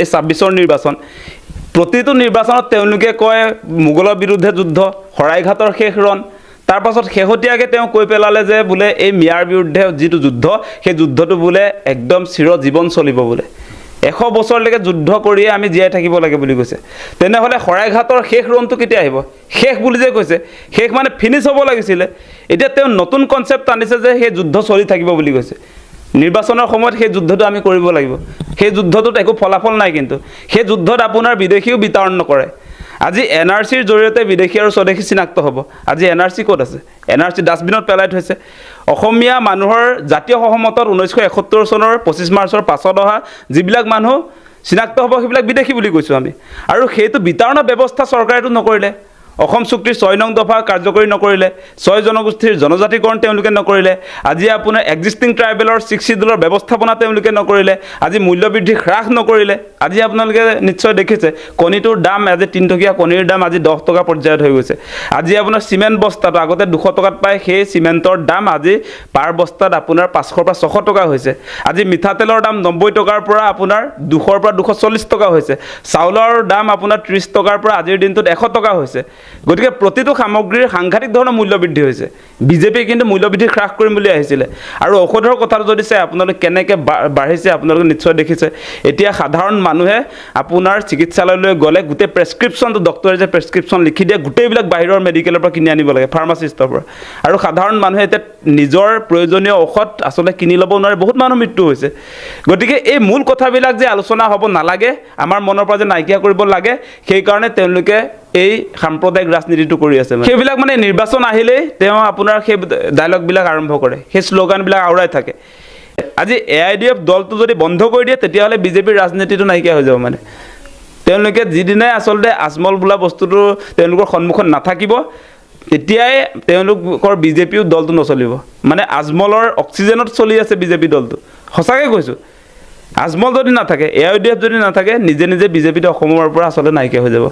এই ২৬ৰ নিৰ্বাচন প্ৰতিটো নিৰ্বাচনত তেওঁলোকে কয় মোগলৰ বিৰুদ্ধে যুদ্ধ শৰাইঘাটৰ শেষ ৰণ তাৰ পাছত শেহতীয়াকৈ তেওঁ কৈ পেলালে যে বোলে এই মিয়াৰ বিৰুদ্ধে যিটো যুদ্ধ সেই যুদ্ধটো বোলে একদম চিৰ জীৱন চলিব বোলে ১০০ বছৰলৈকে যুদ্ধ কৰিয়ে আমি জীয়াই থাকিব লাগে বুলি কৈছে তেনেহলে শৰাইঘাটৰ শেষ ৰণটো কেতিয়া আহিব শেষ বুলি যে কৈছে শেষ মানে ফিনিশ হ'ব লাগিছিল এতিয়া তেওঁ নতুন কনসেপ্ট আনিছে যে সেই যুদ্ধ চলি থাকিব বুলি কৈছে নিৰ্বাচনৰ সময়ত সেই যুদ্ধটো আমি কৰিব লাগিব সেই যুদ্ধটোত একো ফলাফল নাই কিন্তু সেই যুদ্ধত আপোনাৰ বিদেশীও বিতৰণ নকৰে আজি এনআৰসিৰ জৰিয়তে বিদেশী আৰু স্বদেশী চিনাক্ত হ'ব আজি এনআৰসি ক'ত আছে এনআৰসি ডাষ্টবিনত পেলাই থৈছে অসমীয়া মানুহৰ জাতীয় সহমতত 1971 চনৰ 25 মাৰ্চৰ পাছত অহা যিবিলাক মানুহ চিনাক্ত হ'ব সেইবিলাক বিদেশী বুলি কৈছো আমি আৰু সেইটো বিতৰণৰ ব্যৱস্থা চৰকাৰেটো নকৰিলে অসম চুক্তিৰ 6 নং দফা কাৰ্যকৰী নকৰিলে 6 জনগোষ্ঠীৰ জনজাতিকৰণ তেওঁলোকে নকৰিলে আজি আপোনাৰ এক্সিস্টিং ট্ৰাইবেলৰ 6 শিডিউলৰ ব্যৱস্থাপনা তেওঁলোকে নকৰিলে আজি মূল্যবৃদ্ধি হ্ৰাস নকৰিলে আজি আপোনালোকে নিশ্চয় দেখিছে কণীটোৰ দাম আজি 3 টকীয়া কণীৰ দাম আজি 10 টকা পৰ্যায়ত হৈ গৈছে আজি আপোনাৰ সিমেন্ট বস্তাটো আগতে 200 টকাত পায় সেই সিমেন্টৰ দাম আজি পাৰ বস্তাত আপোনাৰ 500 পৰা 600 টকা হৈছে আজি মিঠাতেলৰ দাম 90 টকাৰ পৰা আপোনাৰ 200 পৰা 240 টকা হৈছে চাউলৰ দাম আপোনাৰ 30 টকাৰ পৰা আজিৰ দিনটোত 100 টকা হৈছে গতিকে প্ৰতিটো সামগ্ৰীৰ সাংঘাতিক ধৰণৰ মূল্য বৃদ্ধি হৈছে বিজেপি কিন্তু মূল্য বৃদ্ধি হ্ৰাস কৰিম বুলি আহিছিল আৰু ঔষধৰ কথাটো যদি চাই আপোনালোকে কেনেকৈ বাঢ়িছে আপোনালোকে নিশ্চয় দেখিছে এতিয়া সাধাৰণ মানুহে আপোনাৰ চিকিৎসালয়লৈ গ'লে গোটেই প্ৰেছক্ৰিপশ্যনটো ডক্টৰে যে প্ৰেছক্ৰিপশ্যন লিখি দিয়ে গোটেইবিলাক বাহিৰৰ মেডিকেলৰ পৰা কিনি আনিব লাগে ফাৰ্মাচিষ্টৰ পৰা আৰু সাধাৰণ মানুহে এতিয়া নিজৰ প্ৰয়োজনীয় ঔষধ আসলে কিনি ল'ব নোৱাৰে বহুত মানুহ মৃত্যু হৈছে গতিকে এই মূল কথাবিলাক যে আলোচনা হ'ব নালাগে আমাৰ মনৰ পৰা যে নাইকিয়া কৰিব লাগে সেই কাৰণে তেওঁলোকে এই সাম্প্ৰদায়িক ৰাজনীতিটো কৰি আছে সেইবিলাক মানে নিৰ্বাচন আহিলে তেওঁ আপোনাৰ সেই ডায়লগ বিলাক আৰম্ভ কৰে সেই স্লোগান বিলাক আউৰাই থাকে আজি এআইডিএফ দলটো যদি বন্ধ কৰি দিয়ে তেতিয়াহলে বিজেপিৰ ৰাজনীতিটো নাইকিয়া হৈ যাব মানে তেওঁলোকে যিদিনে আসলে আজমল বোলা বস্তুটো তেওঁলোকৰ সন্মুখত নাথাকিব তেতিয়াই তেওঁলোকৰ বিজেপিও দলটো নচলিব মানে আজমলৰ অক্সিজেনত চলি আছে বিজেপি দলটো সঁচাকৈ কৈছো আজমল যদি নাথাকে এআইডিএফ যদি নাথাকে নিজে নিজে বিজেপিটো অসমৰ পৰা আসলে নাইকিয়া হৈ যাব